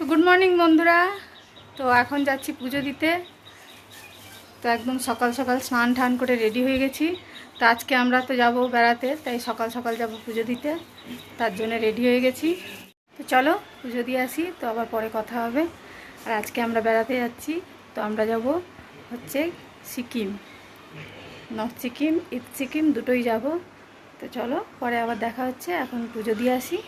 তো good morning বন্ধুরা। তো এখন যাচ্ছি পুজো দিতে। তো একদম সকাল সকাল স্নান টান করে রেডি হয়ে গেছি। তো আজকে আমরা তো যাব বেড়াতে, তাই সকাল সকাল যাব পুজো দিতে, তার জন্য রেডি হয়ে গেছি। তো চলো পুজো দিয়ে আসি, তো আবার পরে কথা হবে। আর আজকে আমরা বেড়াতে যাচ্ছি, তো আমরা যাব হচ্ছে সিকিম, নর্থ সিকিম, ইস্ট সিকিম দুটোই যাব। তো চলো পরে আবার দেখা হচ্ছে, এখন পুজো দিয়ে আসি।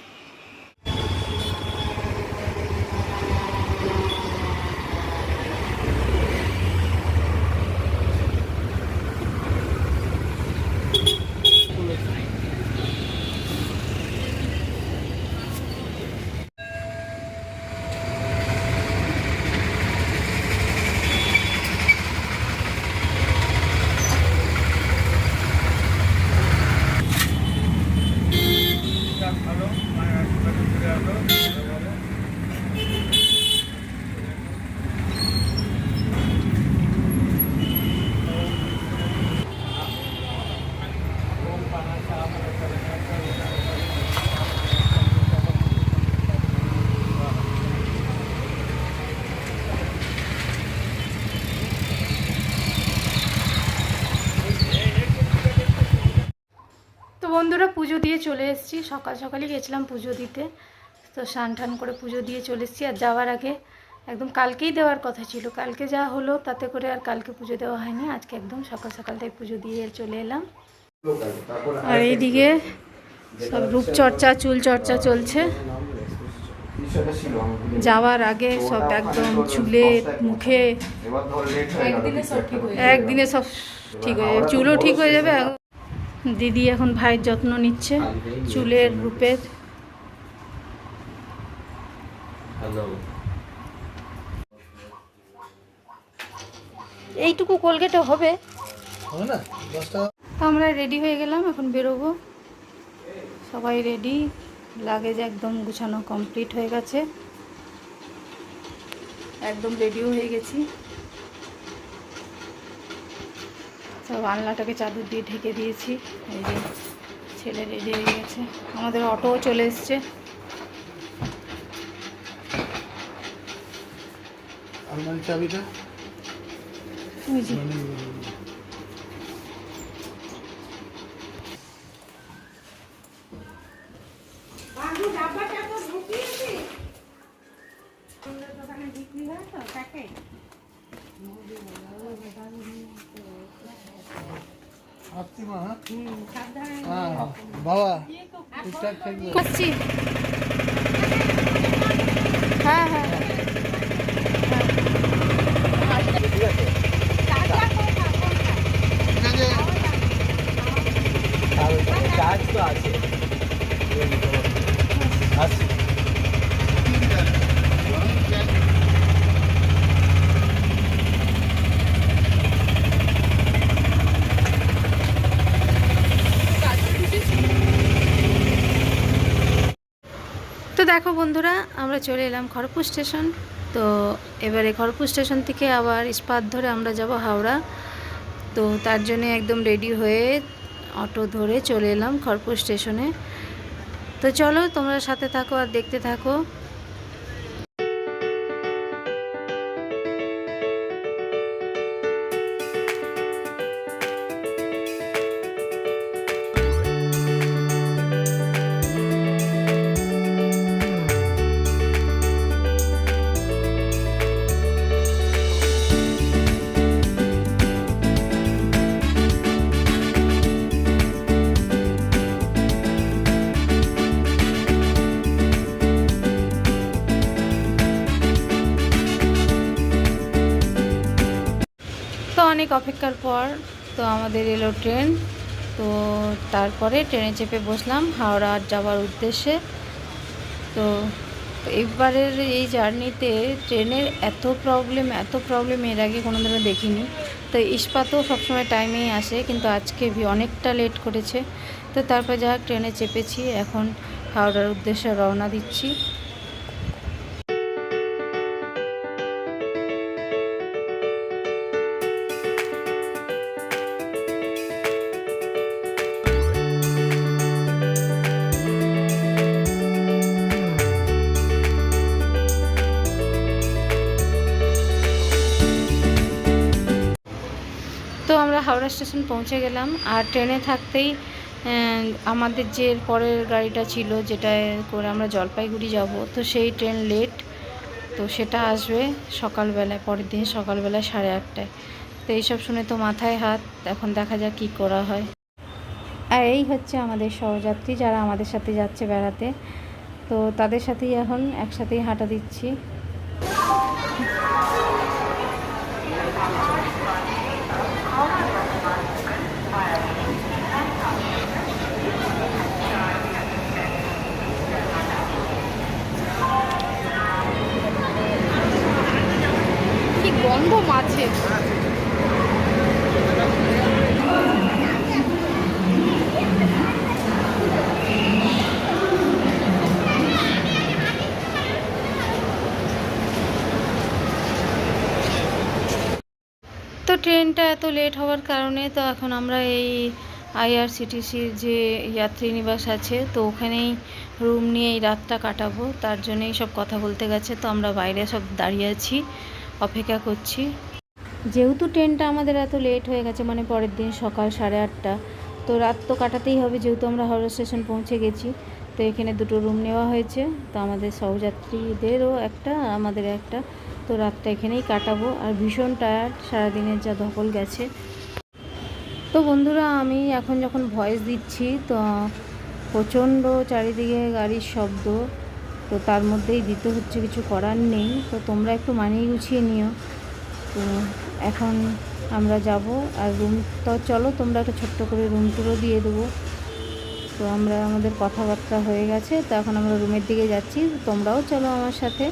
তো বন্ধুরা পুজো দিয়ে চলে এসেছি, সকাল সকালই গেছিলাম পুজো দিতে। তো স্নান টান করে পুজো দিয়ে চলে এসেছি। আর যাওয়ার আগে একদম কালকেই দেওয়ার কথা ছিল, কালকে যা হলো তাতে করে আর কালকে পুজো দেওয়া হয়নি। আজকে একদম সকাল সকালটাই পুজো দিয়ে চলে এলাম। আর এইদিকে সব রূপচর্চা চুল চর্চা চলছে। যাওয়ার আগে সব একদম চুলে মুখে একদিনে সব ঠিক হয়ে যাবে, চুলও ঠিক হয়ে যাবে। দিদি এখন ভাইয়ের যত্ন নিচ্ছে চুলের রূপের। এইটুকু কোলগেটে হবে না। তো আমরা রেডি হয়ে গেলাম, এখন বেরোবো। সবাই রেডি, লাগেজ একদম গুছানো কমপ্লিট হয়ে গেছে, একদম রেডিও হয়ে গেছি। সব আলনাটাকে চাদর দিয়ে ঢেকে দিয়েছি। এই যে ছেলে রেডি হয়ে গেছে, আমাদের অটোও চলে এসছে। আলমারির চাবিটা বাবা ঠিকঠাক থাকবে। করছি, হ্যাঁ হ্যাঁ চার্জ তো আছে। তো দেখো বন্ধুরা, আমরা চলে এলাম খড়গপুর স্টেশন। তো এবারে খড়গপুর স্টেশন থেকে আবার ইস্পাত ধরে আমরা যাব হাওড়া। তো তার জন্য একদম রেডি হয়ে অটো ধরে চলে এলাম খড়গপুর স্টেশনে। তো চলো তোমরা সাথে থাকো আর দেখতে থাকো। তো অনেক অপেক্ষার পর তো আমাদের এলো ট্রেন। তো তারপরে ট্রেনে চেপে বসলাম হাওড়া যাওয়ার উদ্দেশ্যে। তো এবারের এই জার্নিতে ট্রেনের এত প্রবলেম এর আগে কোনো দিনও দেখিনি। তো ইস্পাতও সবসময় টাইমেই আসে, কিন্তু আজকে অনেকটা লেট করেছে। তো তারপর যা ট্রেনে চেপেছি, এখন হাওড়ার উদ্দেশ্যে রওনা দিচ্ছি। আমরা হাওড়া স্টেশন পৌঁছে গেলাম। আর ট্রেনে থাকতেই আমাদের যে পরের গাড়িটা ছিল, যেটায় করে আমরা জলপাইগুড়ি যাব, তো সেই ট্রেন লেট। তো সেটা আসবে সকালবেলায়, পরের দিন সকালবেলায় 8:30টায়। তো এইসব শুনে তো মাথায় হাত, এখন দেখা যাক কী করা হয়। আর এই হচ্ছে আমাদের সহযাত্রী, যারা আমাদের সাথে যাচ্ছে বেড়াতে। তো তাদের সাথেই এখন একসাথেই হাঁটা দিচ্ছি। কি গন্ধ মাছের! তো ট্রেনটা এত লেট হওয়ার কারণে তো এখন আমরা এই আইআরসিটিসির যে যাত্রী নিবাস আছে, তো ওখানেই রুম নিয়ে এই রাতটা কাটাবো। তার জন্যই সব কথা বলতে গেছে। তো আমরা বাইরে সব দাঁড়িয়ে আছি, অপেক্ষা করছি। যেহেতু ট্রেনটা আমাদের এত লেট হয়ে গেছে, মানে পরের দিন সকাল 8:30, তো রাত তো কাটাতেই হবে, যেহেতু আমরা হাওড়া স্টেশন পৌঁছে গেছি। তো এখানে দুটো রুম নেওয়া হয়েছে, তো আমাদের সহযাত্রীদেরও একটা, আমাদের একটা। তো রাতটা এখানেই কাটাবো। আর ভীষণ টায়ার্ড, সারাদিনের যা ধকল গেছে। তো বন্ধুরা, আমি এখন যখন ভয়েস দিচ্ছি, তো প্রচণ্ড চারিদিকে গাড়ির শব্দ, তো তার মধ্যেই দিতে হচ্ছে, কিছু করার নেই। তো তোমরা একটু মানিয়ে গুছিয়ে নিও। তো এখন আমরা যাব। আর রুম তো চলো, তোমরা একটা ছোট্ট করে রুম টুরও দিয়ে দেবো। তো আমাদের কথাবার্তা হয়ে গেছে, তো এখন আমরা রুমের দিকে যাচ্ছি। তোমরাও চলো আমার সাথে।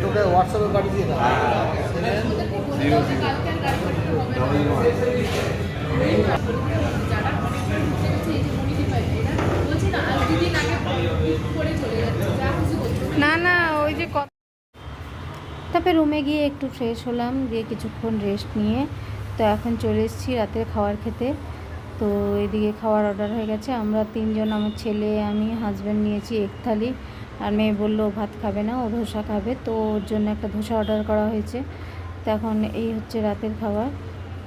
তোকে হোয়াটসঅ্যাপে পাঠিয়ে দিয়ে দাও। 70011। না না, ওই যে তারপরে রুমে গিয়ে একটু ফ্রেশ হলাম, দিয়ে কিছুক্ষণ রেস্ট নিয়ে তো এখন চলে এসেছি রাতের খাবার খেতে। তো এদিকে খাবার অর্ডার হয়ে গেছে। আমরা 3জন, আমার ছেলে, আমি, হাজব্যান্ড নিয়েছি এক থালি। আর মেয়ে বললো ভাত খাবে না, ও ধোসা খাবে, তো ওর জন্য একটা ধোসা অর্ডার করা হয়েছে। তো এখন এই হচ্ছে রাতের খাবার।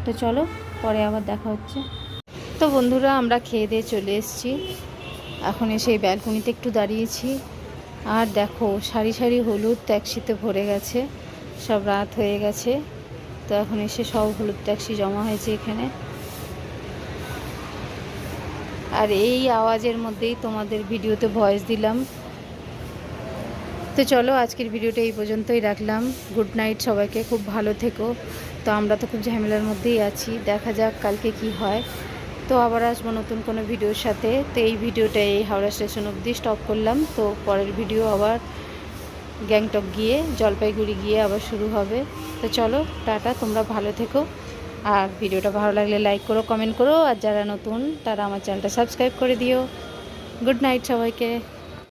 তো চলো, পরে আবার দেখা হচ্ছে। তো বন্ধুরা, আমরা খেয়ে দিয়ে চলে এসেছি। এখন এসে এই ব্যালকনিতে একটু দাঁড়িয়েছি। আর দেখো, সারি সারি হলুদ ট্যাক্সিতে ভরে গেছে, সব রাত হয়ে গেছে। তো এখন এসে সব হলুদ ট্যাক্সি জমা হয়েছে এখানে। আর এই আওয়াজের মধ্যেই তোমাদের ভিডিওতে ভয়েস দিলাম। তো চলো, আজকের ভিডিওটা এই পর্যন্তই রাখলাম। গুড নাইট সবাইকে, খুব ভালো থেকো। তো আমরা তো খুব ঝামেলার মধ্যেই আছি, দেখা যাক কালকে কি হয়। তো আবার আসবো নতুন কোনো ভিডিওর সাথে। তো এই ভিডিওটা এই হাওড়া স্টেশন অবধি স্টপ করলাম। তো পরের ভিডিও আবার গ্যাংটক গিয়ে, জলপাইগুড়ি গিয়ে আবার শুরু হবে। তো চলো, টাটা, তোমরা ভালো থেকো। আর ভিডিওটা ভালো লাগলে লাইক করো, কমেন্ট করো। আর যারা নতুন তারা আমার চ্যানেলটা সাবস্ক্রাইব করে দিও। গুড নাইট সবাইকে।